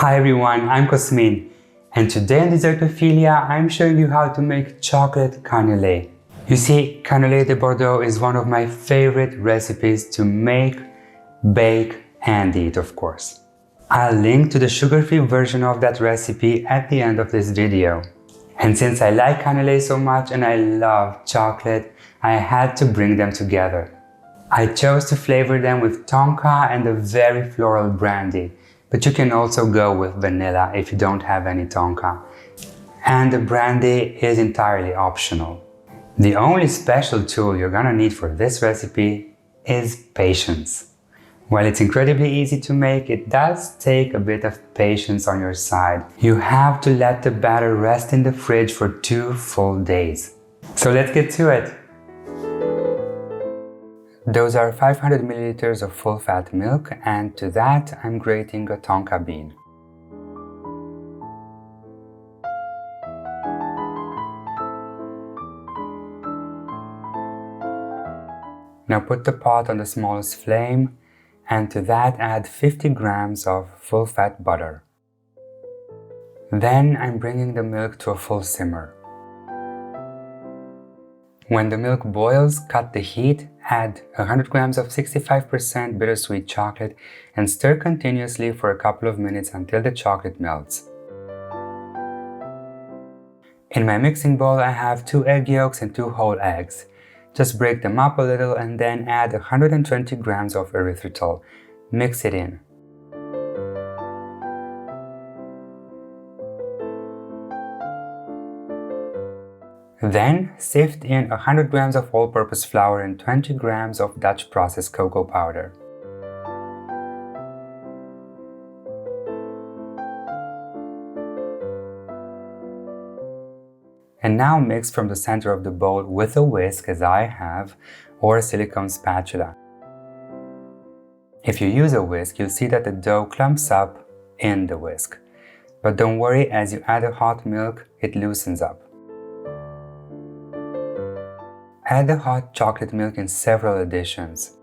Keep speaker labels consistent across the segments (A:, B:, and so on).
A: Hi everyone, I'm Cosmin, and today in Dessertophilia I'm showing you how to make chocolate cannelé. You see, cannelé de Bordeaux is one of my favorite recipes to make, bake and eat, of course. I'll link to the sugar-free version of that recipe at the end of this video. And since I like cannelé so much and I love chocolate, I had to bring them together. I chose to flavor them with Tonka and a very floral brandy, but you can also go with vanilla if you don't have any Tonka. And the brandy is entirely optional. The only special tool you're gonna need for this recipe is patience. While it's incredibly easy to make, it does take a bit of patience on your side. You have to let the batter rest in the fridge for 2 full days. So let's get to it. Those are 500 milliliters of full-fat milk, and to that I'm grating a Tonka bean. Now put the pot on the smallest flame, and to that add 50 grams of full-fat butter. Then I'm bringing the milk to a full simmer. When the milk boils, cut the heat, add 100 grams of 65% bittersweet chocolate and stir continuously for a couple of minutes until the chocolate melts. In my mixing bowl I have 2 egg yolks and 2 whole eggs. Just break them up a little and then add 120 grams of erythritol. Mix it in. Then sift in 100 grams of all-purpose flour and 20 grams of Dutch processed cocoa powder. And now mix from the center of the bowl with a whisk, as I have, or a silicone spatula. If you use a whisk, you'll see that the dough clumps up in the whisk. But don't worry, as you add the hot milk, it loosens up. Add the hot chocolate milk in several additions.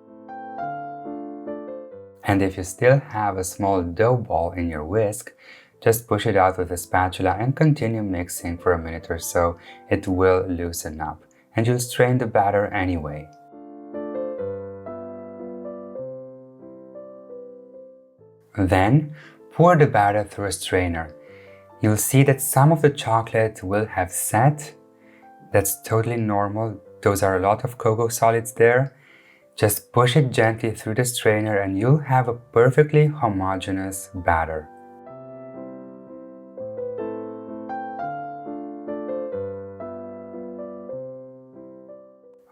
A: And if you still have a small dough ball in your whisk, just push it out with a spatula and continue mixing for a minute or so. It will loosen up, and you'll strain the batter anyway. Then pour the batter through a strainer. You'll see that some of the chocolate will have set. That's totally normal. Those are a lot of cocoa solids there. Just push it gently through the strainer and you'll have a perfectly homogeneous batter.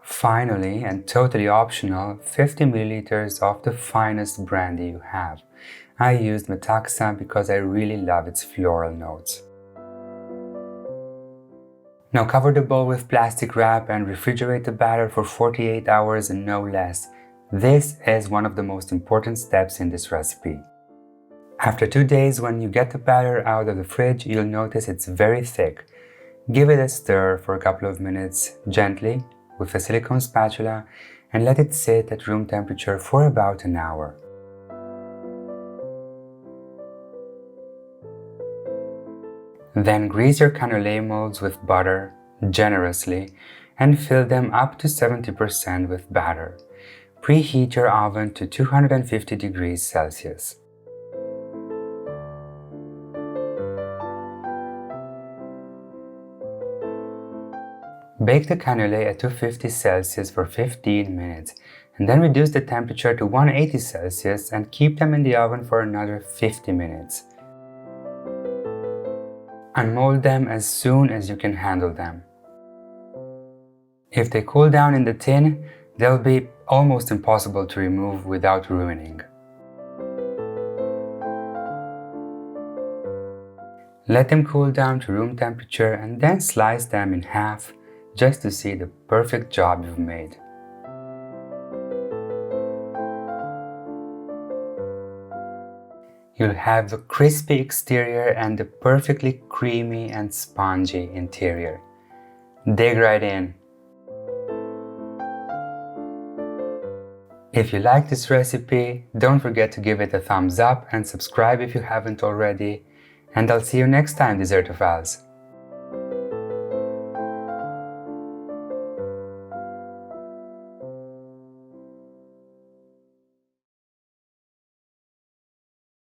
A: Finally, and totally optional, 50 milliliters of the finest brandy you have. I used Metaxa because I really love its floral notes. Now cover the bowl with plastic wrap and refrigerate the batter for 48 hours and no less. This is one of the most important steps in this recipe. After 2 days, when you get the batter out of the fridge, you'll notice it's very thick. Give it a stir for a couple of minutes gently with a silicone spatula and let it sit at room temperature for about an hour. Then grease your cannelé molds with butter generously and fill them up to 70% with batter. Preheat your oven to 250 degrees Celsius. Bake the cannelé at 250 Celsius for 15 minutes and then reduce the temperature to 180 Celsius and keep them in the oven for another 50 minutes. Unmold them as soon as you can handle them. If they cool down in the tin, they'll be almost impossible to remove without ruining. Let them cool down to room temperature and then slice them in half just to see the perfect job you've made. You'll have the crispy exterior and the perfectly creamy and spongy interior. Dig right in. If you like this recipe, don't forget to give it a thumbs up and subscribe if you haven't already. And I'll see you next time, Dessertophiles.